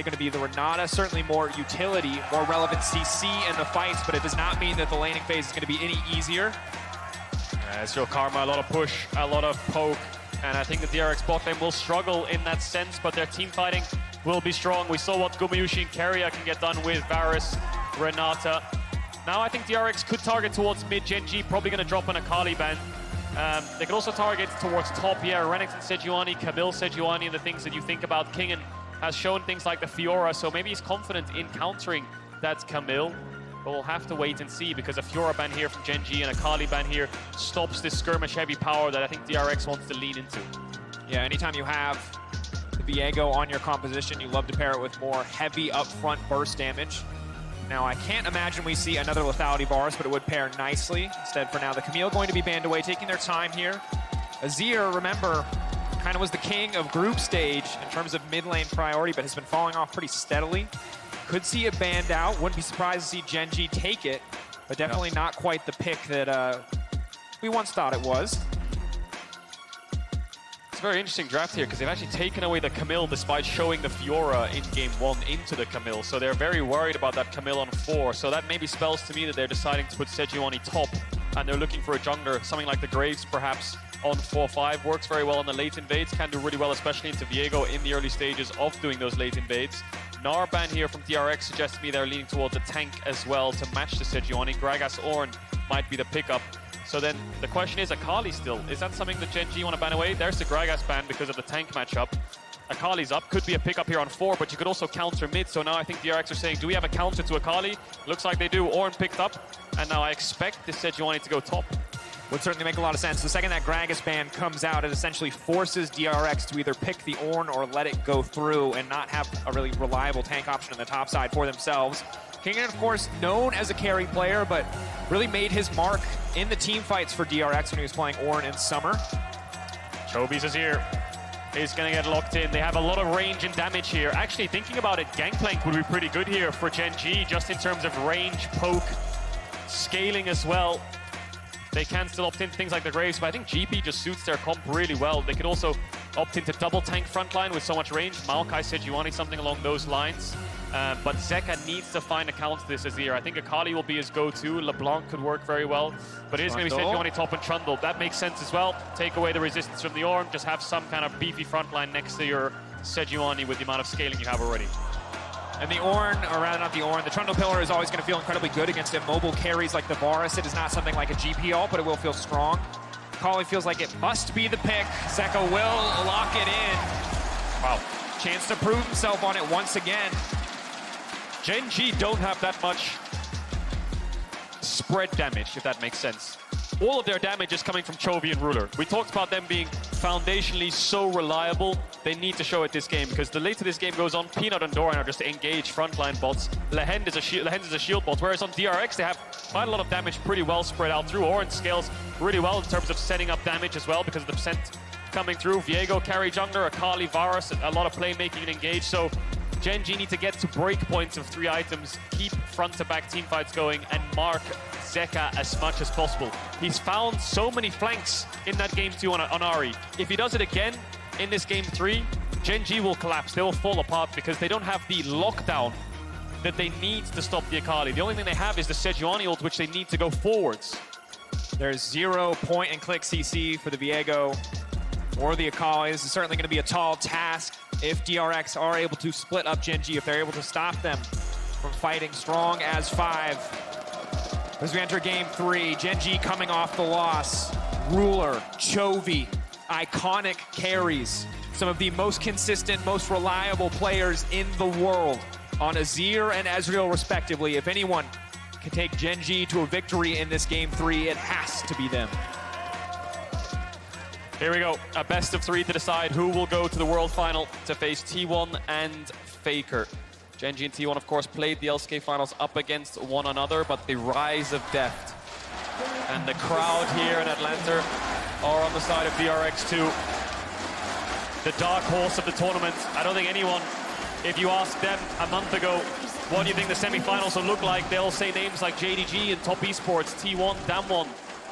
going to be the Renata. Certainly more utility, more relevant CC in the fights, but it does not mean that the laning phase is going to be any easier. Ezreal Karma, a lot of push, a lot of poke, and I think the DRX bot lane will struggle in that sense, but their team fighting will be strong. We saw what Gumayusi and Keria can get done with Varus, Renata. Now I think DRX could target towards mid. Gen.G probably going to drop an Akali ban. They could also target towards top, Renekton Sejuani, Camille Sejuani, and the things that you think about. Kingen has shown things like the Fiora, so maybe he's confident in countering that Camille. But we'll have to wait and see, because a Fiora ban here from Gen.G and a Akali ban here stops this skirmish-heavy power that I think DRX wants to lean into. Yeah, anytime you have the Viego on your composition, you love to pair it with more heavy upfront burst damage. Now, I can't imagine we see another lethality Varus, but it would pair nicely. Instead, for now, the Camille going to be banned away, taking their time here. Azir, remember, kind of was the king of group stage in terms of mid lane priority, but has been falling off pretty steadily. Could see it banned out. Wouldn't be surprised to see Gen.G take it, but definitely not quite the pick that we once thought it was. It's a very interesting draft here, because they've actually taken away the Camille despite showing the Fiora in game 1 into the Camille. So they're very worried about that Camille on 4. So that maybe spells to me that they're deciding to put Sejuani top, and they're looking for a jungler, something like the Graves perhaps on 4-5. Works very well on the late invades, can do really well, especially into Viego in the early stages of doing those late invades. Gnar ban here from DRX suggests to me they're leaning towards a tank as well to match the Sejuani. Gragas Ornn might be the pickup. So then the question is, Akali still. Is that something that Gen.G want to ban away? There's the Gragas ban because of the tank matchup. Akali's up, could be a pickup here on 4, but you could also counter mid. So now I think DRX are saying, do we have a counter to Akali? Looks like they do. Ornn picked up, and now I expect this Sejuani to go top. Would certainly make a lot of sense. The second that Gragas ban comes out, it essentially forces DRX to either pick the Ornn or let it go through and not have a really reliable tank option on the top side for themselves. Kingen, of course, known as a carry player, but really made his mark in the team fights for DRX when he was playing Ornn in summer. Chovy's Azir is going to get locked in. They have a lot of range and damage here. Actually, thinking about it, Gangplank would be pretty good here for Gen.G, just in terms of range, poke, scaling as well. They can still opt into things like the Graves, but I think GP just suits their comp really well. They could also opt into double tank frontline with so much range. Maokai Sejuani, something along those lines. But Zeka needs to find a counter to this Azir. I think Akali will be his go-to. LeBlanc could work very well. But it is going to be Sejuani top and Trundle. That makes sense as well. Take away the resistance from the Ornn. Just have some kind of beefy frontline next to your Sejuani with the amount of scaling you have already. And the Ornn, or rather not the Ornn, the Trundle pillar is always going to feel incredibly good against immobile carries like the Varus. It is not something like a GP ult, but it will feel strong. Akali feels like it must be the pick. Zeka will lock it in. Wow, chance to prove himself on it once again. Gen.G don't have that much spread damage, if that makes sense. All of their damage is coming from Chovy and Ruler. We talked about them being foundationally so reliable. They need to show it this game, because the later this game goes on, Peanut and Doran are just engaged frontline bots. Lehends is a shield bot, whereas on DRX they have quite a lot of damage pretty well spread out through. Ornn scales really well in terms of setting up damage as well, because of the percent coming through. Viego carry jungler, Akali, Varus, a lot of playmaking and engage. So Gen.G need to get to break points of 3 items, keep front-to-back teamfights going, and mark Zeka as much as possible. He's found so many flanks in that game 2 on Ahri. If he does it again in this game 3, Gen.G will collapse. They will fall apart because they don't have the lockdown that they need to stop the Akali. The only thing they have is the Sejuani ult, which they need to go forwards. There's 0 point-and-click CC for the Viego or the Akali. This is certainly going to be a tall task if DRX are able to split up Gen.G, if they're able to stop them from fighting strong as 5. As we enter game 3, Gen.G coming off the loss. Ruler, Chovy, iconic carries. Some of the most consistent, most reliable players in the world on Azir and Ezreal respectively. If anyone can take Gen.G to a victory in this game 3, it has to be them. Here we go, a best of 3 to decide who will go to the World Final to face T1 and Faker. Gen.G and T1, of course, played the LCK Finals up against one another, but the rise of Deft and the crowd here in Atlanta are on the side of DRX2. The dark horse of the tournament. I don't think anyone, if you asked them a month ago, what do you think the semi-finals will look like, they'll say names like JDG and Top Esports, T1, Damwon.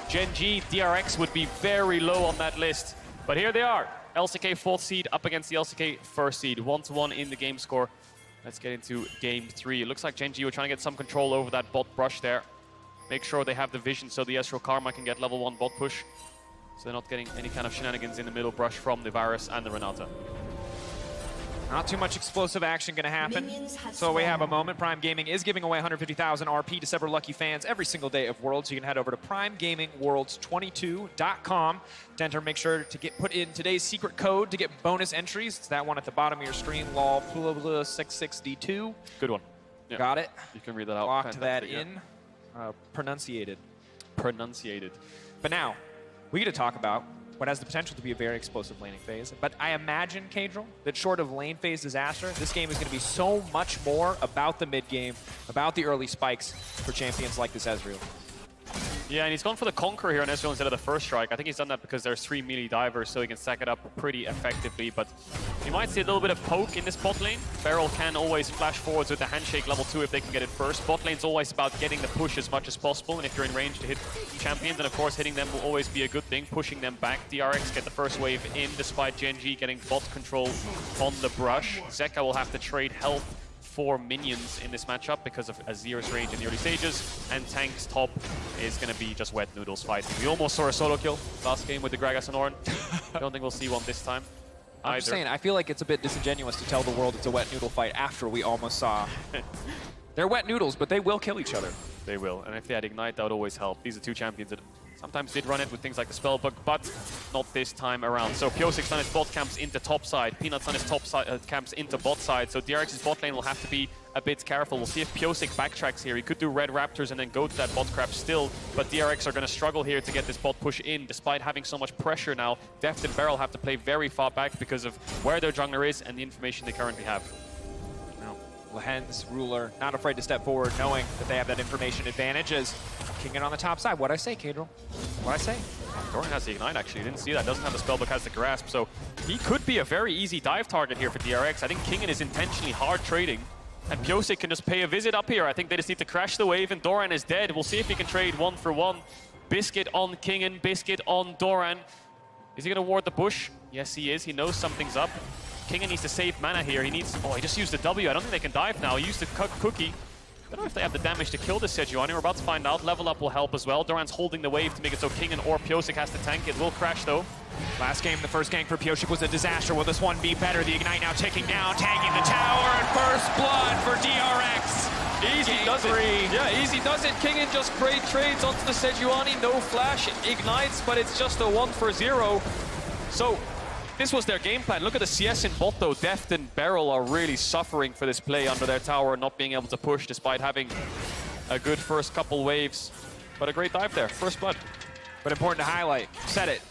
Gen.G, DRX would be very low on that list. But here they are, LCK 4th seed up against the LCK 1st seed, 1-1 in the game score. Let's get into game 3. It looks like Gen.G were trying to get some control over that bot brush there. Make sure they have the vision so the ezreal Karma can get level 1 bot push. So they're not getting any kind of shenanigans in the middle brush from the Varus and the Renata. Not too much explosive action going to happen. So we have a moment. Prime Gaming is giving away 150,000 RP to several lucky fans every single day of Worlds. So you can head over to primegamingworlds22.com to enter. Make sure to put in today's secret code to get bonus entries. It's that one at the bottom of your screen, LOL66D2. Good one. Yeah. Got it. You can read that out. Locked that in. Pronunciated. Pronunciated. But now, we get to talk about what has the potential to be a very explosive laning phase. But I imagine, Kadril, that short of lane phase disaster, this game is going to be so much more about the mid game, about the early spikes for champions like this Ezreal. Yeah, and he's gone for the Conqueror here on Ezreal instead of the first strike. I think he's done that because there's 3 melee divers, so he can stack it up pretty effectively. But you might see a little bit of poke in this bot lane. BeryL can always flash forwards with the handshake level 2 if they can get it first. Bot lane's always about getting the push as much as possible, and if you're in range to hit champions, and of course hitting them will always be a good thing, pushing them back. DRX get the first wave in despite Gen.G getting bot control on the brush. Zeka will have to trade health for minions in this matchup because of Azir's range in the early stages, and Tank's top is going to be just wet noodles fighting. We almost saw a solo kill last game with the Gragas and Ornn. I don't think we'll see one this time I'm just saying, I feel like it's a bit disingenuous to tell the world it's a wet noodle fight after we almost saw. They're wet noodles, but they will kill each other. They will, and if they had Ignite, that would always help. These are two champions that sometimes did run it with things like the Spellbook, but not this time around. So Pyosik's done his bot camps into top side, Peanut's done his top side camps into bot side, so DRX's bot lane will have to be a bit careful. We'll see if Pyosik backtracks here. He could do Red Raptors and then go to that bot crap still, but DRX are going to struggle here to get this bot push in, despite having so much pressure now. Deft and BeryL have to play very far back because of where their jungler is and the information they currently have. Lehends, Ruler, not afraid to step forward, knowing that they have that information advantage as Kingen on the top side. What'd I say, Kadril? What'd I say? Doran has the Ignite, actually. Didn't see that. Doesn't have the Spellbook, has the Grasp. So he could be a very easy dive target here for DRX. I think Kingen is intentionally hard trading, and Pyosik can just pay a visit up here. I think they just need to crash the wave, and Doran is dead. We'll see if he can trade 1 for 1. Biscuit on Kingen, Biscuit on Doran. Is he going to ward the bush? Yes, he is. He knows something's up. Kingen needs to save mana here. He needs... Oh, he just used the W. I don't think they can dive now. He used the cookie. I don't know if they have the damage to kill this Sejuani. We're about to find out. Level up will help as well. Doran's holding the wave to make it so Kingen or Pyosik has to tank. It will crash, though. Last game, the first gank for Pyosik was a disaster. Will this one be better? The Ignite now ticking down, tagging the tower, and first blood for DRX. Easy does it. Yeah, easy does it. Kingen just great trades onto the Sejuani. No flash, ignites, but it's just a 1 for 0. So this was their game plan. Look at the CS in bot though. Deft and BeryL are really suffering for this play under their tower, not being able to push despite having a good first couple waves. But a great dive there, first blood. But important to highlight, said it,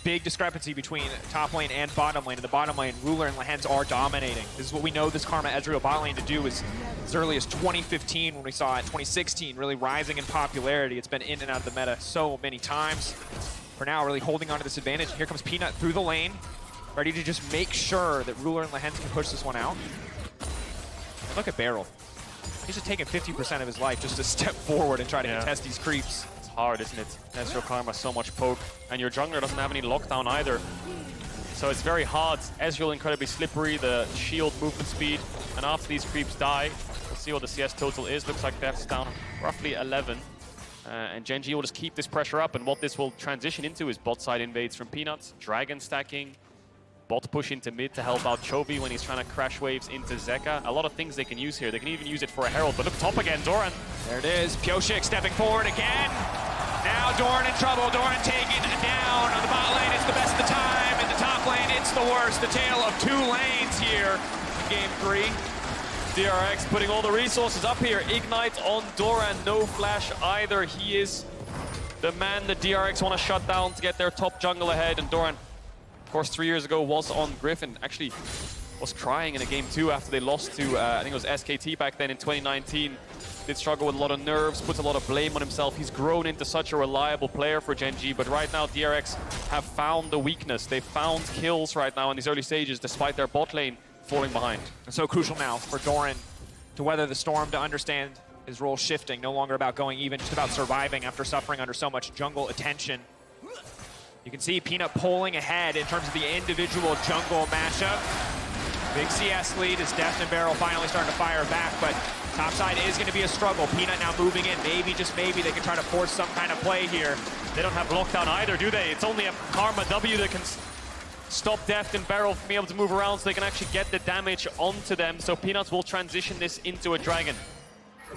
big discrepancy between top lane and bottom lane. In the bottom lane, Ruler and Lehends are dominating. This is what we know this Karma Ezreal bot lane to do is as early as 2015 when we saw it, 2016, really rising in popularity. It's been in and out of the meta so many times. For now, really holding on to this advantage. Here comes Peanut through the lane, ready to just make sure that Ruler and Lehends can push this one out. And look at BeryL. He's just taking 50% of his life just to step forward and try to contest these creeps. It's hard, isn't it? Ezreal Karma, so much poke. And your jungler doesn't have any lockdown either. So it's very hard. Ezreal incredibly slippery, the shield movement speed. And after these creeps die, we'll see what the CS total is. Looks like Deft's down roughly 11. And Gen.G will just keep this pressure up, and what this will transition into is bot side invades from Peanuts, dragon stacking, bot push into mid to help out Chovy when he's trying to crash waves into Zeka. A lot of things they can use here. They can even use it for a Herald, but look top again, Doran. There it is, Pyosik stepping forward again. Now Doran in trouble, Doran taken down. On the bot lane, it's the best of the time. In the top lane, it's the worst. The tale of 2 lanes here in game 3. DRX putting all the resources up here. Ignite on Doran, no flash either. He is the man that DRX want to shut down to get their top jungle ahead. And Doran, of course, 3 years ago was on Griffin. Actually was crying in a game 2 after they lost to, I think it was SKT back then in 2019. Did struggle with a lot of nerves, puts a lot of blame on himself. He's grown into such a reliable player for Gen.G, but right now DRX have found the weakness. They've found kills right now in these early stages, despite their bot lane falling behind. And so crucial now for Doran to weather the storm, to understand his role shifting, no longer about going even, just about surviving after suffering under so much jungle attention. You can see Peanut pulling ahead in terms of the individual jungle matchup. Big CS lead as Deft and BeryL finally starting to fire back, but topside is going to be a struggle. Peanut now moving in. Maybe, just maybe, they can try to force some kind of play here. They don't have lockdown either, do they? It's only a Karma W that can stop Deft and BeryL from being able to move around so they can actually get the damage onto them. So Peanuts will transition this into a Dragon.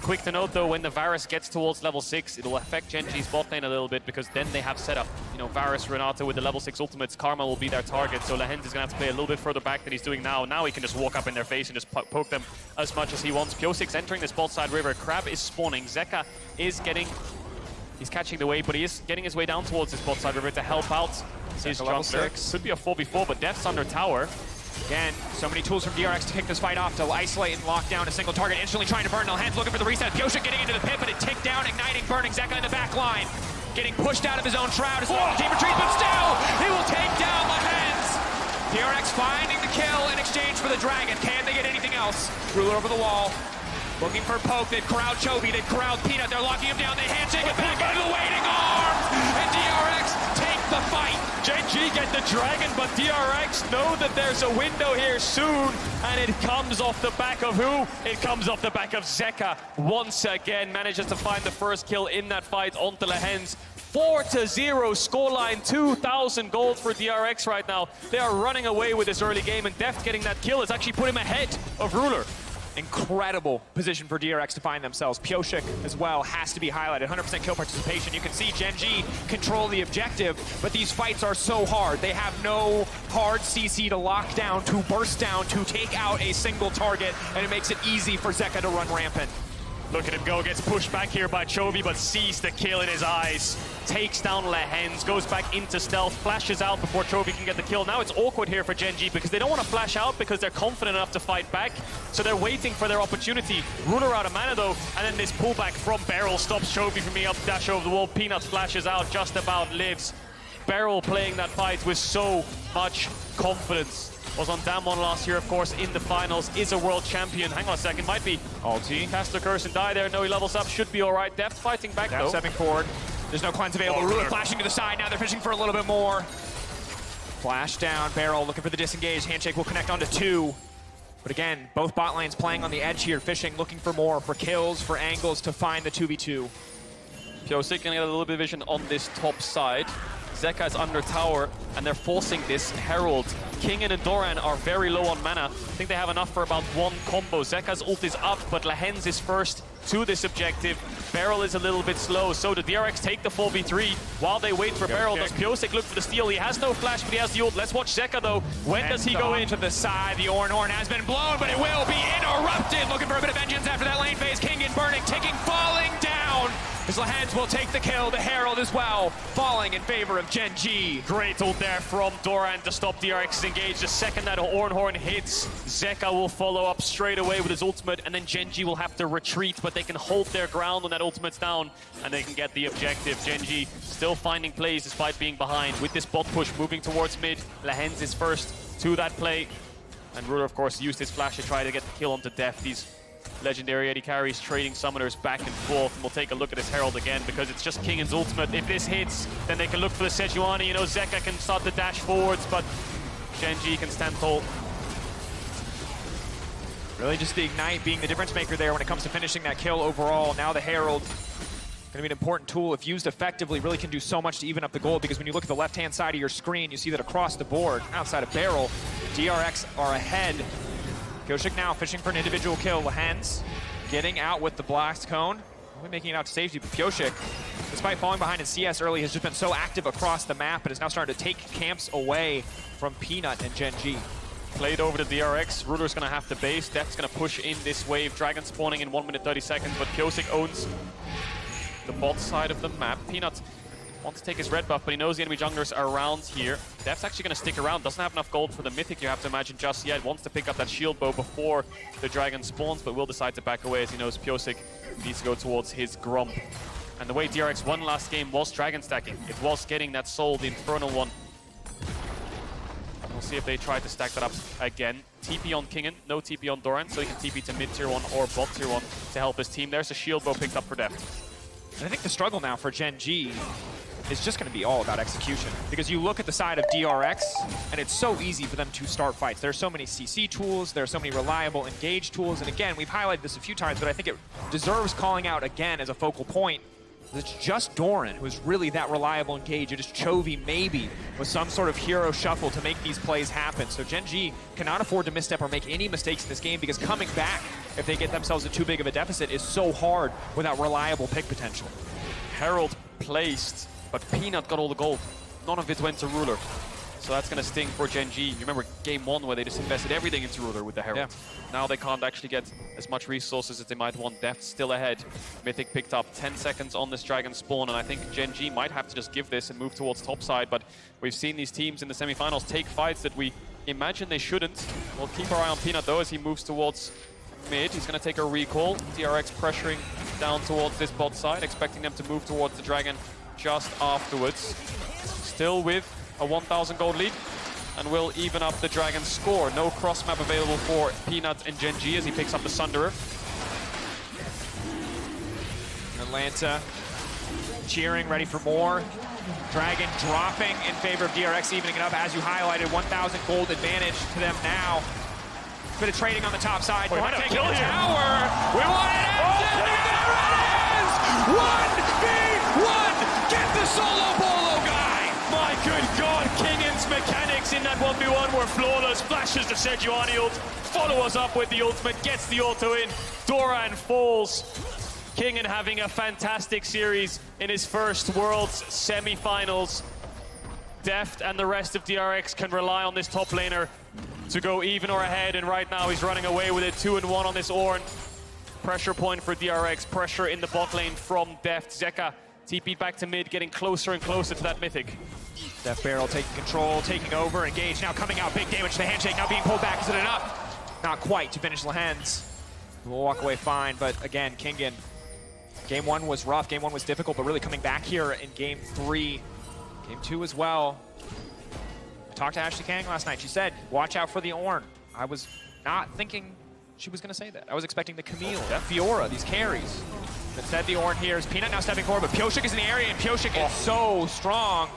Quick to note though, when the Varus gets towards level 6, it'll affect Gen.G's bot lane a little bit because then they have setup. You know, Varus, Renata with the level 6 ultimates, Karma will be their target, so Lehends is going to have to play a little bit further back than he's doing now. Now he can just walk up in their face and just poke them as much as he wants. Pyosik's entering this bot side river, Crab is spawning, Zeka is getting... He's catching the wave, but he is getting his way down towards this bot side river to help out his jungler. Could be a 4v4, but Deft's under tower. Again, so many tools from DRX to kick this fight off, to isolate and lock down a single target, instantly trying to burn. Lehends looking for the reset. Pyosik getting into the pit, but it ticked down, igniting, burning Zeka in the back line. Getting pushed out of his own shroud as well. The team retreats, but still, he will take down Lehends. DRX finding the kill in exchange for the Dragon. Can they get anything else? Ruler over the wall. Looking for poke. They've corralled Chovy. They've corralled Peanut. They're locking him down. They handshake it back into the waiting arms. And DRX take the fight. Gen.G get the Dragon, but DRX know that there's a window here soon. And it comes off the back of who? It comes off the back of Zeka. Once again, manages to find the first kill in that fight onto Lehends. 4-0 scoreline, 2,000 gold for DRX right now. They are running away with this early game, and Deft getting that kill has actually put him ahead of Ruler. Incredible position for DRX to find themselves. Pyosik as well has to be highlighted. 100% kill participation. You can see Gen.G control the objective, but these fights are so hard. They have no hard CC to lock down, to burst down, to take out a single target, and it makes it easy for Zeka to run rampant. Look at him go, gets pushed back here by Chovy, but sees the kill in his eyes. Takes down Lehends, goes back into stealth, flashes out before Chovy can get the kill. Now it's awkward here for Gen.G because they don't want to flash out because they're confident enough to fight back. So they're waiting for their opportunity. Ruler out of mana though, and then this pullback from BeryL stops Chovy from being able to dash over the wall. Peanuts flashes out, just about lives. BeryL playing that fight with so much confidence. Was on Damwon last year, of course, in the finals, is a world champion. Hang on a second, might be ulti. Cast the curse and die there. No, he levels up, should be all right. Deft fighting back though. Stepping forward. There's no cleanse available. Ruler flashing to the side. Now they're fishing for a little bit more. Flash down. BeryL looking for the disengage. Handshake will connect onto 2. But again, both bot lanes playing on the edge here, fishing, looking for more, for kills, for angles to find the 2v2. Pyosik gonna get a little bit of vision on this top side. Zeka is under tower, and they're forcing this Herald. Kingen and Doran are very low on mana. I think they have enough for about one combo. Zeka's ult is up, but Lehends is first to this objective. BeryL is a little bit slow, so the DRX take the 4v3 while they wait for BeryL. Does Pyosik look for the steal? He has no flash, but he has the ult. Let's watch Zeka though. When does he go into the side? The Ornn has been blown, but it will be interrupted. Looking for a bit of vengeance after that lane phase. Kingen burning, ticking, falling down. As Lehends will take the kill, the Herald as well, falling in favor of Gen.G. Great ult there from Doran to stop DRX's engage. The second that Ornn hits, Zeka will follow up straight away with his ultimate, and then Gen.G will have to retreat, but they can hold their ground when that ultimate's down, and they can get the objective. Gen.G still finding plays despite being behind. With this bot push moving towards mid, Lehends is first to that play, and Ruler, of course, used his flash to try to get the kill onto Deft. These legendary AD carries trading summoners back and forth, and we'll take a look at this Herald again because it's just Kingen's ultimate. If this hits, then they can look for the Sejuani. You know, Zeka can start the dash forwards, but Gen.G can stand tall. Really just the Ignite being the difference maker there when it comes to finishing that kill overall. Now the Herald going to be an important tool. If used effectively, really can do so much to even up the gold, because when you look at the left-hand side of your screen, you see that across the board, outside of BeryL, DRX are ahead. Pyosik now fishing for an individual kill. Lehends getting out with the blast cone. Only making it out to safety, but Pyosik, despite falling behind in CS early, has just been so active across the map and is now starting to take camps away from Peanut and Gen.G. Played over to DRX. Ruler's going to have to base. Deft's going to push in this wave. Dragon spawning in 1 minute 30 seconds, but Pyosik owns the bot side of the map. Peanut wants to take his red buff, but he knows the enemy junglers are around here. Deft's actually going to stick around. Doesn't have enough gold for the mythic, you have to imagine, just yet. Wants to pick up that shield bow before the dragon spawns, but will decide to back away as he knows Pyosik needs to go towards his Grump. And the way DRX won last game was dragon stacking. It was getting that soul, the infernal one. We'll see if they try to stack that up again. TP on Kingen, no TP on Doran, so he can TP to mid tier 1 or bot tier 1 to help his team. There's a shield bow picked up for Deft. And I think the struggle now for Gen.G is just going to be all about execution. Because you look at the side of DRX, and it's so easy for them to start fights. There are so many CC tools, there are so many reliable engage tools, and again, we've highlighted this a few times, but I think it deserves calling out again as a focal point. It's just Doran who is really that reliable engage. It is Chovy maybe with some sort of hero shuffle to make these plays happen. So Gen.G cannot afford to misstep or make any mistakes in this game because coming back, if they get themselves in too big of a deficit, is so hard without reliable pick potential. Herald placed, but Peanut got all the gold. None of it went to Ruler. So that's going to sting for Gen.G. You remember game 1 where they just invested everything into Ruler with the Herald. Yeah. Now they can't actually get as much resources as they might want. Deft still ahead. Mythic picked up 10 seconds on this Dragon spawn, and I think Gen.G might have to just give this and move towards topside, but we've seen these teams in the semifinals take fights that we imagine they shouldn't. We'll keep our eye on Peanut though as he moves towards mid. He's going to take a recall. DRX pressuring down towards this bot side, expecting them to move towards the Dragon just afterwards. Still with a 1,000 gold lead, and will even up the Dragon score. No cross map available for Peanut and Gen.G as he picks up the Sunderer. Atlanta cheering, ready for more. Dragon dropping in favor of DRX, evening it up as you highlighted. 1,000 gold advantage to them now. Bit of trading on the top side. Wait, Doran taking kill the here. tower. We want it out. There it is! 1v1! Get the solo bolo guy! My good God, Kingen's mechanics in that 1v1 were flawless. Flashes the Sejuani ult, follow us up with the ultimate, gets the auto in. Doran falls. Kingen having a fantastic series in his first Worlds semi-finals. Deft and the rest of DRX can rely on this top laner to go even or ahead, and right now he's running away with it. 2-1 on this Ornn. Pressure point for DRX, pressure in the bot lane from Deft. Zeka TP'd back to mid, getting closer and closer to that Mythic. Deft BeryL taking control, taking over, engage now coming out, big damage to the handshake, now being pulled back. Is it enough? Not quite to finish Lehends. We'll walk away fine, but again, Kingen. Game 1 was rough, game 1 was difficult, but really coming back here in game 3. Game 2 as well. I talked to Ashley Kang last night. She said, watch out for the Ornn. I was not thinking she was going to say that. I was expecting the Camille, Fiora, these carries. Instead, the Ornn here is Peanut now stepping forward, but Pyosik is in the area, and Pyosik is so strong.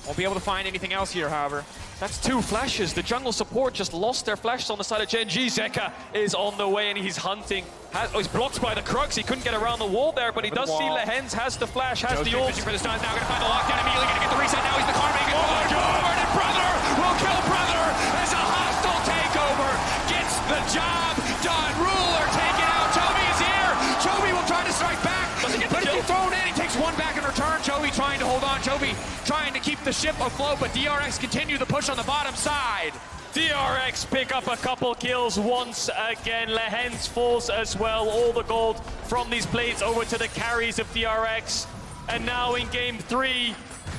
Won't be able to find anything else here, however. That's 2 flashes. The jungle support just lost their flashes on the side of Gen.G. Zeka is on the way and he's hunting. He's blocked by the Crux. He couldn't get around the wall there, but he does see Lehends, has the flash, has the ult. For the stuns now, gonna find the lockdown, immediately gonna get the reset. Now he's the karma. Oh my God! And brother will kill brother as a hostile takeover gets the job done. Ruler taken out. Chovy is here. Chovy will try to strike back, but he's thrown in. He takes one back in return. Chovy trying to hold on. Chovy trying to keep the ship afloat, but DRX continue the push on the bottom side. DRX pick up a couple kills once again. Lehends falls as well. All the gold from these plays over to the carries of DRX. And now in game 3,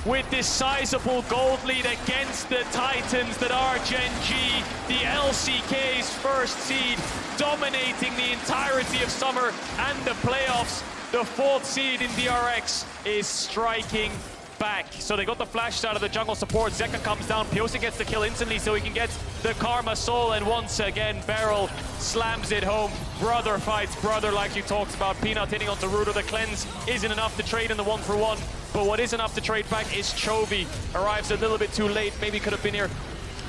with this sizable gold lead against the Titans that are Gen.G, the LCK's first seed, dominating the entirety of summer and the playoffs. The 4th seed in DRX is striking back. So they got the flash out of the jungle support. Zeka comes down. Pyosik gets the kill instantly so he can get the Karma Soul. And once again, BeryL slams it home. Brother fights brother like you talked about. Peanut hitting onto Ruder. The cleanse isn't enough to trade in the 1-for-1. But what is enough to trade back is Chovy. Arrives a little bit too late. Maybe could have been here.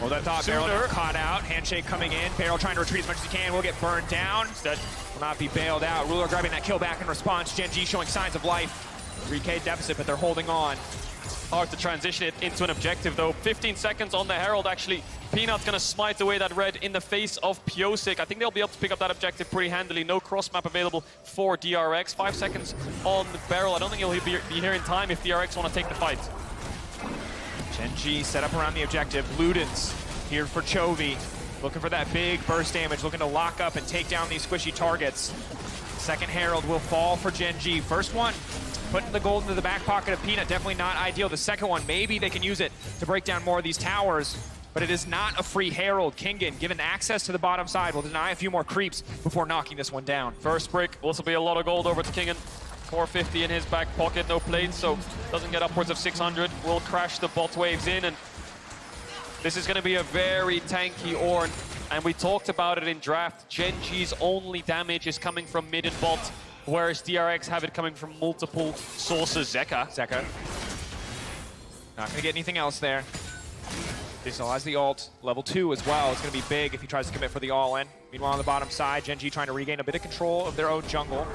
Well, that thought BeryL caught out. Handshake coming in. BeryL trying to retreat as much as he can. Will get burned down. Instead, will not be bailed out. Ruler grabbing that kill back in response. Gen.G showing signs of life. 3K deficit, but they're holding on. Hard to transition it into an objective, though. 15 seconds on the Herald, actually. Peanut's going to smite away that red in the face of Pyosik. I think they'll be able to pick up that objective pretty handily. No cross map available for DRX. 5 seconds on BeryL. I don't think he'll be here in time if DRX want to take the fight. Gen.G set up around the objective. Ludens here for Chovy. Looking for that big burst damage. Looking to lock up and take down these squishy targets. Second Herald will fall for Gen.G. First one, putting the gold into the back pocket of Peanut. Definitely not ideal. The second one, maybe they can use it to break down more of these towers. But it is not a free Herald. Kingen, given access to the bottom side, will deny a few more creeps before knocking this one down. First brick, also be a lot of gold over to Kingen. 450 in his back pocket, no plates, so doesn't get upwards of 600. Will crash the bot waves in, and this is going to be a very tanky Ornn. And we talked about it in draft. Gen.G's only damage is coming from mid and bot, whereas DRX have it coming from multiple sources. Zeka. Not going to get anything else there. Still has the ult. Level 2 as well. It's going to be big if he tries to commit for the all-in. Meanwhile, on the bottom side, Gen.G trying to regain a bit of control of their own jungle.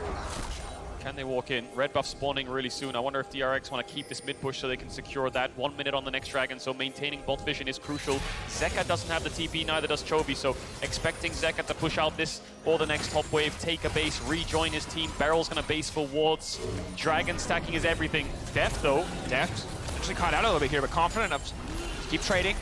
Can they walk in? Red buff spawning really soon. I wonder if DRX want to keep this mid push so they can secure that. 1 minute on the next dragon, so maintaining bot vision is crucial. Zeka doesn't have the TP, neither does Chovy, so expecting Zeka to push out this or the next top wave, take a base, rejoin his team. BeryL's going to base for wards. Dragon stacking is everything. Deft, though. Deft actually caught out a little bit here, but confident enough to keep trading,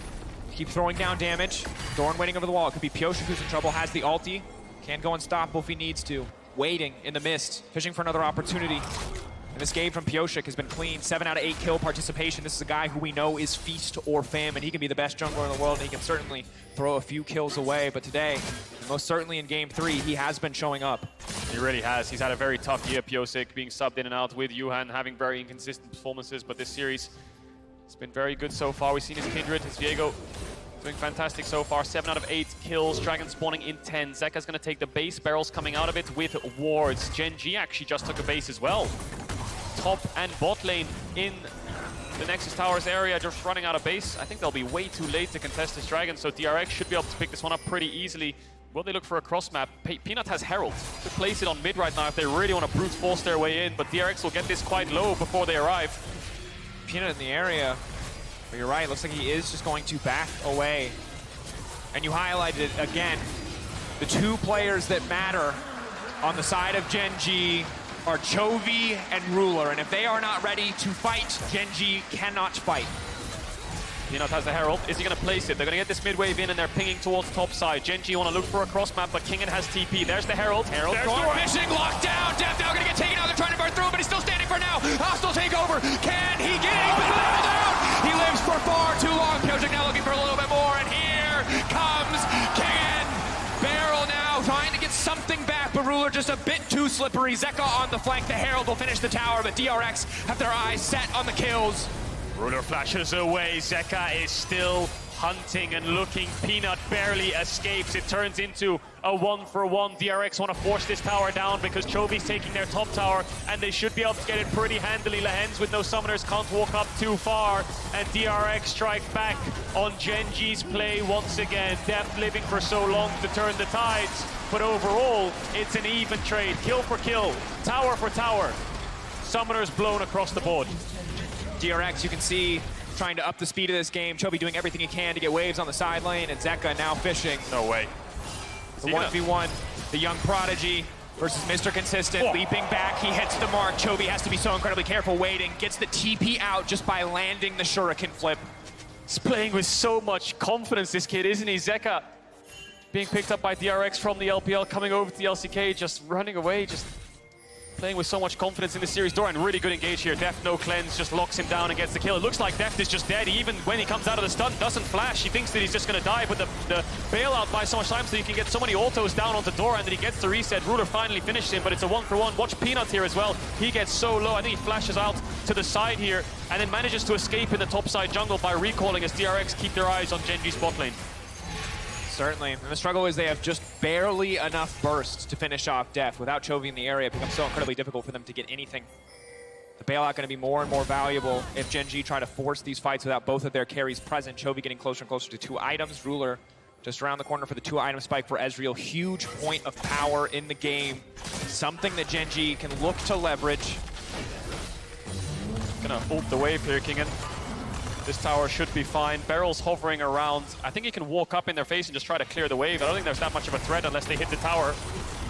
keep throwing down damage. Doran waiting over the wall. It could be Pyosik who's in trouble, has the ulti. Can go unstoppable if he needs to. Waiting in the mist, fishing for another opportunity. And this game from Pyosik has been clean. 7 out of 8 kill participation. This is a guy who we know is feast or famine. He can be the best jungler in the world, and he can certainly throw a few kills away. But today, and most certainly in Game 3, he has been showing up. He really has. He's had a very tough year, Pyosik, being subbed in and out with Yuhan, having very inconsistent performances. But this series, it's been very good so far. We've seen his Kindred, his Viego, doing fantastic so far. 7 out of 8 kills. Dragon spawning in 10. Zeka's going to take the base. BeryL's coming out of it with wards. Gen.G actually just took a base as well. Top and bot lane in the Nexus Towers area, just running out of base. I think they'll be way too late to contest this Dragon, so DRX should be able to pick this one up pretty easily. Will they look for a cross map? Peanut has Herald to place it on mid right now if they really want to brute force their way in, but DRX will get this quite low before they arrive. Peanut in the area. But you're right, looks like he is just going to back away. And you highlighted it again. The two players that matter on the side of Gen.G are Chovy and Ruler. And if they are not ready to fight, Gen.G cannot fight. Peanut has the Herald. Is he going to place it? They're going to get this mid wave in and they're pinging towards top side. Gen.G want to look for a cross map, but Kingen has TP. There's the Herald. There's Doran fishing, locked down. Deft now going to get taken out. They're trying to burn through, but he's still standing for now. Hostile takeover. Can he get it? He's been leveled out. He lives for far too long. Pyosik now looking for a little bit more, and here comes Kingen. BeryL now trying to get something back, but Ruler just a bit too slippery. Zeka on the flank. The Herald will finish the tower, but DRX have their eyes set on the kills. Ruler flashes away. Zeka is still hunting and looking. Peanut barely escapes. It turns into a 1-for-1. DRX want to force this tower down because Chovy's taking their top tower, and they should be able to get it pretty handily. Lehends with no summoners can't walk up too far, and DRX strike back on Gen.G's play once again. Deft living for so long to turn the tides, but overall, it's an even trade. Kill for kill, tower for tower. Summoners blown across the board. DRX, you can see, trying to up the speed of this game. Chovy doing everything he can to get waves on the side lane, and Zeka now fishing. No way. The 1v1, the young prodigy versus Mr. Consistent, leaping back, he hits the mark. Chovy has to be so incredibly careful, waiting, gets the TP out just by landing the shuriken flip. He's playing with so much confidence, this kid, isn't he? Zeka being picked up by DRX from the LPL, coming over to the LCK, just running away, just playing with so much confidence in this series. Doran, really good engage here. Deft, no cleanse, just locks him down and gets the kill. It looks like Deft is just dead. Even when he comes out of the stun, doesn't flash. He thinks that he's just going to die, but the bailout buys so much time so you can get so many autos down onto Doran that he gets the reset. Ruler finally finished him, but it's a 1-for-1. Watch Peanut here as well. He gets so low. I think he flashes out to the side here and then manages to escape in the top side jungle by recalling as DRX keep their eyes on Gen.G's bot lane. Certainly. And the struggle is they have just barely enough burst to finish off Deft. Without Chovy in the area, it becomes so incredibly difficult for them to get anything. The bailout going to be more and more valuable if Gen.G try to force these fights without both of their carries present. Chovy getting closer and closer to 2 items. Ruler just around the corner for the 2-item spike for ezreal. Huge point of power in the game. Something that Gen.G can look to leverage. Gonna ult the wave here, Kingen. This tower should be fine. BeryL's hovering around. I think he can walk up in their face and just try to clear the wave. I don't think there's that much of a threat unless they hit the tower.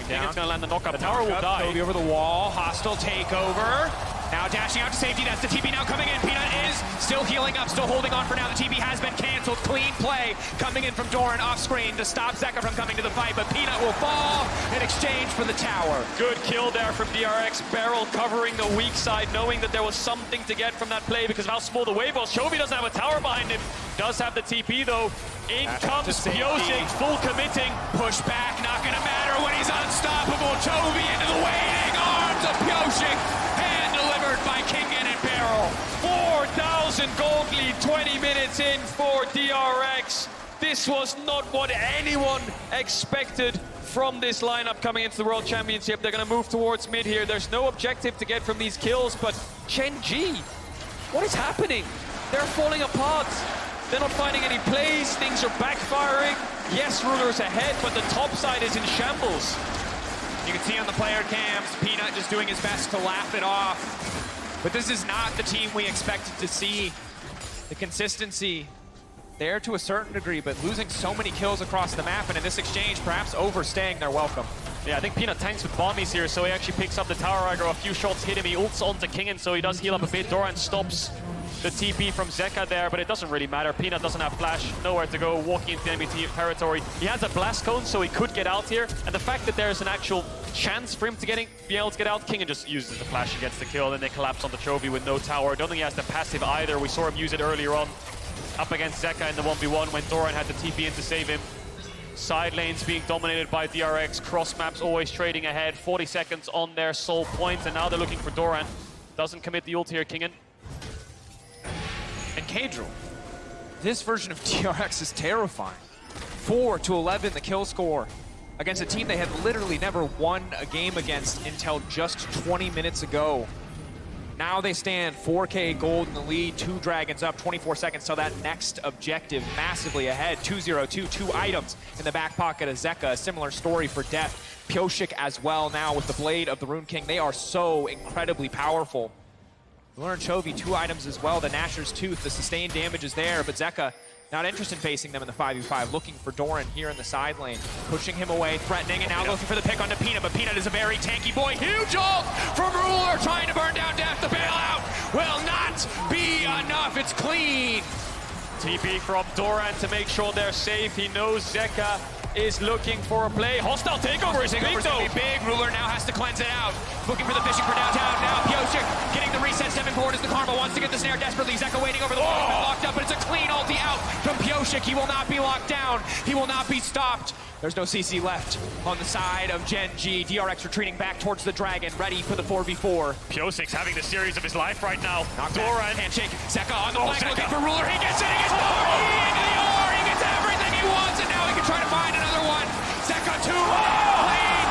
Kingen's gonna land the knockup. The tower will die. Chovy over the wall. Hostile takeover. Now dashing out to safety. That's the TP now coming in. Peanut is still healing up, still holding on for now. The TP has been canceled. Clean play coming in from Doran off screen to stop Zeka from coming to the fight, but Peanut will fall in exchange for the tower. Good kill there from DRX. BeryL covering the weak side, knowing that there was something to get from that play because of how small the wave was. Chovy doesn't have a tower behind him. Does have the TP though. In comes Pyosik, full committing. Push back, not gonna matter when he's unstoppable. Chovy into the waiting arms of Pyosik. Hand delivered by Kingen and BeryL. 4,000 gold lead, 20 minutes in for DRX. This was not what anyone expected from this lineup coming into the World Championship. They're going to move towards mid here. There's no objective to get from these kills, but Gen.G What is happening? They're falling apart. They're not finding any plays. Things are backfiring. Yes, Ruler's ahead, but the top side is in shambles. You can see on the player cams, Peanut just doing his best to laugh it off. But this is not the team we expected to see. The consistency there to a certain degree, but losing so many kills across the map, and in this exchange, perhaps overstaying their welcome. Yeah, I think Peanut tanks with bombies here, so he actually picks up the tower aggro. A few shots hit him. He ults onto Kingen, so he does heal up a bit. Doran stops the TP from Zeka there, but it doesn't really matter. Peanut doesn't have flash, nowhere to go, walking into enemy territory. He has a blast cone, so he could get out here. And the fact that there's an actual chance for him to be able to get out, Kingen just uses the flash and gets the kill. Then they collapse on the Chovy with no tower. I don't think he has the passive either. We saw him use it earlier on up against Zeka in the 1v1 when Doran had the TP in to save him. Side lanes being dominated by DRX, cross maps always trading ahead, 40 seconds on their soul point, and now they're looking for Doran. Doesn't commit the ult here, Kingen. And Kadril, this version of DRX is terrifying. 4-11 the kill score against a team they had literally never won a game against until just 20 minutes ago. Now they stand 4K gold in the lead, 2 dragons up, 24 seconds till that next objective, massively ahead. 2-0-2, 2 items in the back pocket of Zeka. A similar story for Deft. Pyosik as well now with the Blade of the Rune King. They are so incredibly powerful. Doran Chovy, 2 items as well. The Gnasher's Tooth, the sustained damage is there, but Zeka not interested in facing them in the 5v5, looking for Doran here in the side lane, pushing him away, threatening, and now looking for the pick onto Peanut, but Peanut is a very tanky boy. Huge ult from Ruler, trying to burn down Deft. The bailout will not be enough. It's clean. TP from Doran to make sure they're safe. He knows Zeka is looking for a play. Hostile takeover is big though. Big. Ruler now has to cleanse it out. Looking for the fishing for downtown. Now Pyosik getting the reset, stepping forward as the Karma wants to get the snare desperately. Zeka waiting over the wall. He's been locked up, but it's a clean ulti out from Pyosik. He will not be locked down. He will not be stopped. There's no CC left on the side of Gen.G. DRX retreating back towards the dragon, ready for the 4v4. Pyosik's having the series of his life right now. Doran, handshake. Zeka on the flank, looking for Ruler. He gets it. He gets into the R. He gets everything he wants, and now he can try to find another one. Zeka 2 lead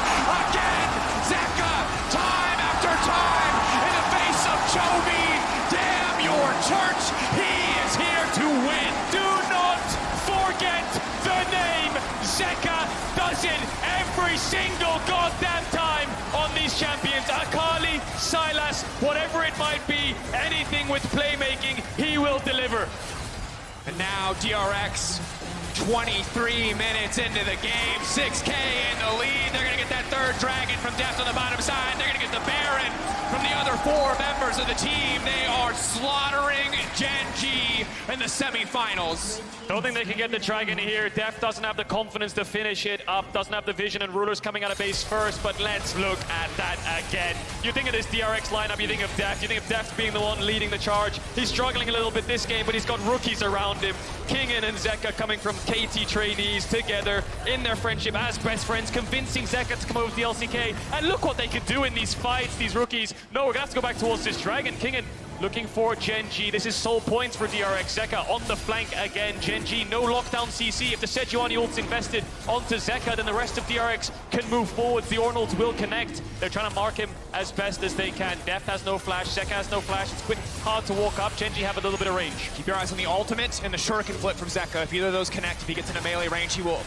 again. Zeka, time after time, in the face of Chovy. Damn your church. He is here to win. Do not forget the name. Zeka does it every single goddamn time on these champions. Akali, Sylas, whatever it might be, anything with playmaking, he will deliver. And now DRX, 23 minutes into the game, 6K in the lead. They're gonna get that 3rd dragon from Deft on the bottom side. They're gonna get the Baron from the other 4 members of the team. They are slaughtering Gen.G in the semifinals. Don't think they can get the dragon here. Deft doesn't have the confidence to finish it up, doesn't have the vision, and Ruler's coming out of base first, but let's look at that again. You think of this DRX lineup, you think of Deft, you think of Deft being the one leading the charge. He's struggling a little bit this game, but he's got rookies around him. Kingen and Zeka coming from KT trainees together in their friendship as best friends, convincing Zeka to come over to the LCK. And look what they could do in these fights, these rookies. No, we're gonna have to go back towards this dragon. Kingen looking for Gen.G. This is soul points for DRX. Zeka on the flank again. Gen.G, no lockdown CC. If the Sejuani ult's invested onto Zeka, then the rest of DRX can move forwards. The Ornn ult will connect. They're trying to mark him as best as they can. Deft has no flash. Zeka has no flash. It's quick, hard to walk up. Gen.G have a little bit of range. Keep your eyes on the ultimate and the shuriken flip from Zeka. If either of those connect, if he gets into melee range, he will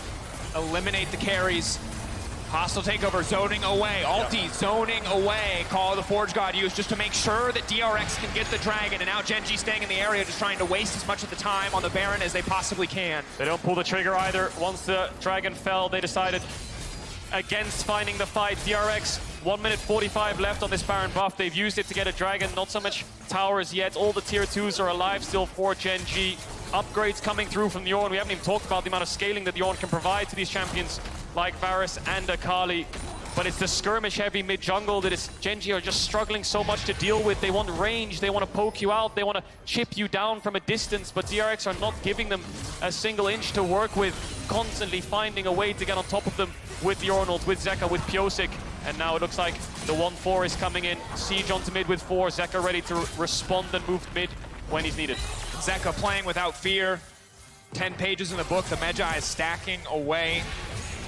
eliminate the carries. Hostile takeover, zoning away. Ulti, zoning away. Call of the Forge God used just to make sure that DRX can get the dragon. And now Gen.G staying in the area, just trying to waste as much of the time on the Baron as they possibly can. They don't pull the trigger either. Once the dragon fell, they decided against finding the fight. DRX, 1 minute 45 left on this Baron buff. They've used it to get a dragon. Not so much towers yet. All the tier 2s are alive still for Gen.G. Upgrades coming through from the Ornn. We haven't even talked about the amount of scaling that the Ornn can provide to these champions like Varus and Akali. But it's the skirmish-heavy mid-jungle that is Gen.G are just struggling so much to deal with. They want range, they want to poke you out, they want to chip you down from a distance, but DRX are not giving them a single inch to work with, constantly finding a way to get on top of them with the Ornn ult, with Zeka, with Pyosik. And now it looks like the 1-4 is coming in. Siege onto mid with 4. Zeka ready to respond and move mid when he's needed. Zeka playing without fear. 10 pages in the book. The Magi is stacking away.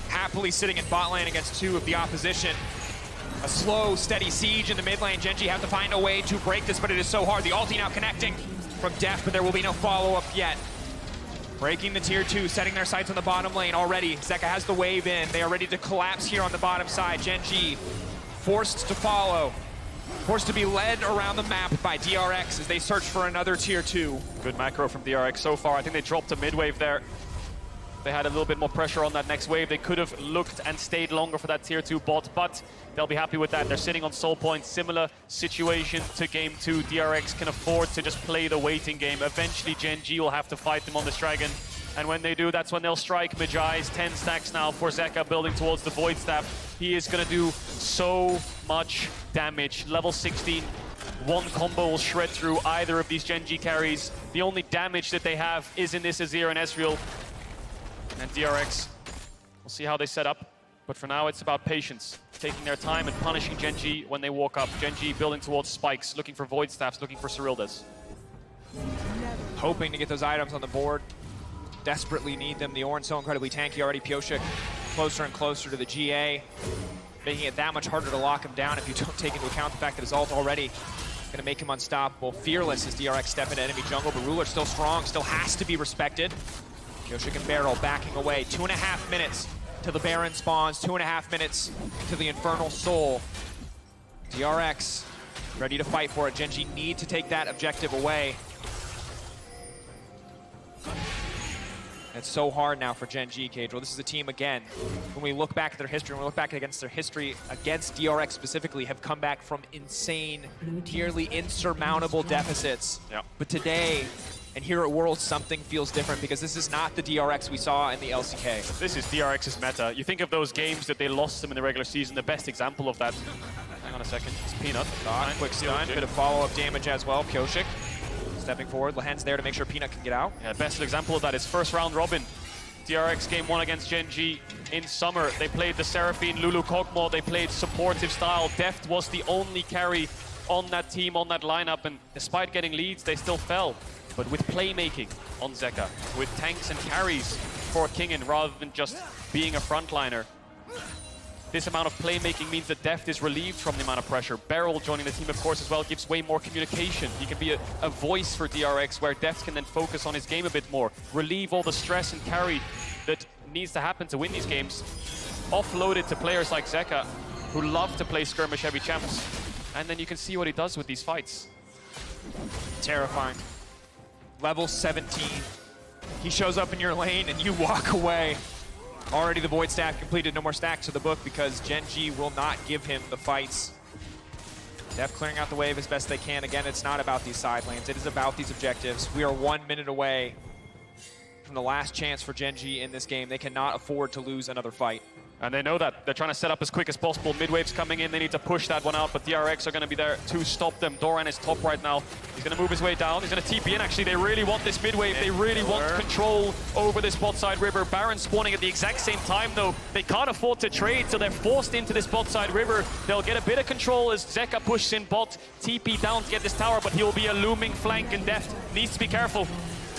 Happily sitting in bot lane against 2 of the opposition. A slow, steady siege in the mid lane. Gen.G have to find a way to break this, but it is so hard. The ulti now connecting from Deft, but there will be no follow-up yet. Breaking the tier 2, setting their sights on the bottom lane already. Zeka has the wave in. They are ready to collapse here on the bottom side. Gen.G forced to follow. Forced to be led around the map by DRX as they search for another tier 2. Good macro from DRX so far. I think they dropped a mid wave there. They had a little bit more pressure on that next wave. They could have looked and stayed longer for that tier 2 bot, but they'll be happy with that. They're sitting on soul points. Similar situation to game 2. DRX can afford to just play the waiting game. Eventually Gen.G will have to fight them on this dragon. And when they do, that's when they'll strike. Mejai's 10 stacks now for Zeka building towards the Void Staff. He is going to do so much damage. Level 16, one combo will shred through either of these Gen.G carries. The only damage that they have is in this Azir and ezreal. And DRX, we'll see how they set up. But for now, it's about patience. Taking their time and punishing Gen.G when they walk up. Gen.G building towards spikes, looking for Void Staffs, looking for Cyrildas. Hoping to get those items on the board. Desperately need them. The Ornn so incredibly tanky already. Pyosik closer and closer to the GA, making it that much harder to lock him down if you don't take into account the fact that his ult already going to make him unstoppable. Fearless as DRX step into enemy jungle, but BeryL still strong, still has to be respected. Pyosik and BeryL backing away. 2.5 minutes till the Baron spawns, 2.5 minutes to the Infernal Soul. DRX ready to fight for it. Gen.G need to take that objective away. It's so hard now for Gen.G, Cage. Well, this is a team, again, when we look back at their history, when we look back against their history, against DRX specifically, have come back from insane, nearly insurmountable deficits. Yep. But today, and here at Worlds, something feels different because this is not the DRX we saw in the LCK. This is DRX's meta. You think of those games that they lost them in the regular season, the best example of that. Hang on a second, it's Peanut. Quick stun, bit of follow-up damage as well. Pyosik stepping forward. Lehends there to make sure Peanut can get out. Yeah, best example of that is first round robin. DRX game 1 against Gen.G in summer. They played the Seraphine, Lulu Kog'Maw. They played supportive style. Deft was the only carry on that team, on that lineup, and despite getting leads, they still fell. But with playmaking on Zeka, with tanks and carries for Kingen rather than just being a frontliner, this amount of playmaking means that Deft is relieved from the amount of pressure. BeryL joining the team, of course, as well, gives way more communication. He can be a voice for DRX, where Deft can then focus on his game a bit more, relieve all the stress and carry that needs to happen to win these games, offload it to players like Zeka, who love to play skirmish-heavy champs. And then you can see what he does with these fights. Terrifying. Level 17. He shows up in your lane and you walk away. Already the Void Staff completed, no more stacks to the book because Gen.G will not give him the fights. Deft clearing out the wave as best they can. Again, it's not about these side lanes, it is about these objectives. We are 1 minute away from the last chance for Gen.G in this game. They cannot afford to lose another fight. And they know that. They're trying to set up as quick as possible. Mid-wave's coming in. They need to push that one out, but DRX are going to be there to stop them. Doran is top right now. He's going to move his way down. He's going to TP in, actually. They really want this mid-wave. They really want control over this bot side river. Baron spawning at the exact same time, though. They can't afford to trade, so they're forced into this bot side river. They'll get a bit of control as Zeka pushes in bot. TP down to get this tower, but he will be a looming flank, and Deft needs to be careful.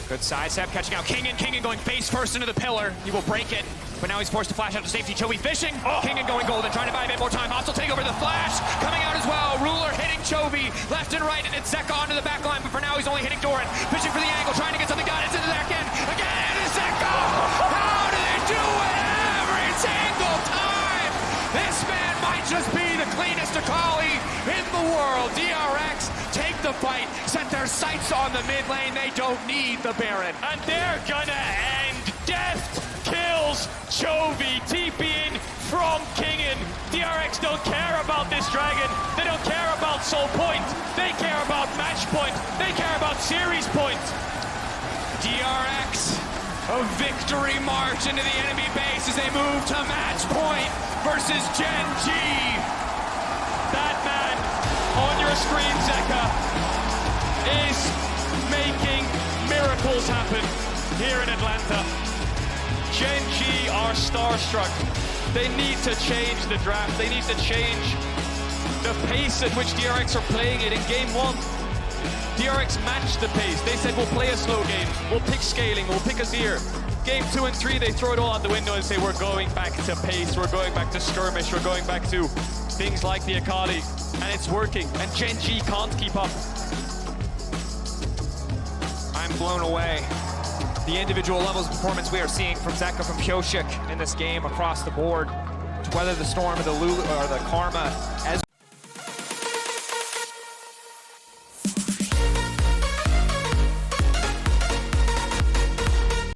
Good sidestep, catching out Kingen. Kingen going face first into the pillar. He will break it, but now he's forced to flash out to safety. Chovy fishing. Kingen going golden, trying to buy a bit more time. Hostile take over the flash, coming out as well. Ruler hitting Chovy left and right, and it's Zeka onto the back line, but for now he's only hitting Doran. Fishing for the angle, trying to get something done. It's into the back end. Again, it's Zeka! How do they do it every single time? This man might just be the cleanest Akali in the world. DRX take the fight, set their sights on the mid lane. They don't need the Baron. And they're gonna end. Deft kills Chovy, TPing from Kingen. DRX don't care about this dragon. They don't care about soul point. They care about match point. They care about series point. DRX, a victory march into the enemy base as they move to match point versus Gen.G. That man on your screen, Zeka, is making miracles happen here in Atlanta. Gen.G are starstruck. They need to change the draft. They need to change the pace at which DRX are playing it in game 1. DRX matched the pace. They said, we'll play a slow game. We'll pick scaling. We'll pick Azir. Game 2 and 3, they throw it all out the window and say, we're going back to pace. We're going back to skirmish. We're going back to things like the Akali, and it's working, and Gen.G can't keep up. I'm blown away. The individual levels of performance we are seeing from Zeka, from Pyosik in this game across the board. To weather the storm of the Lulu or the Karma as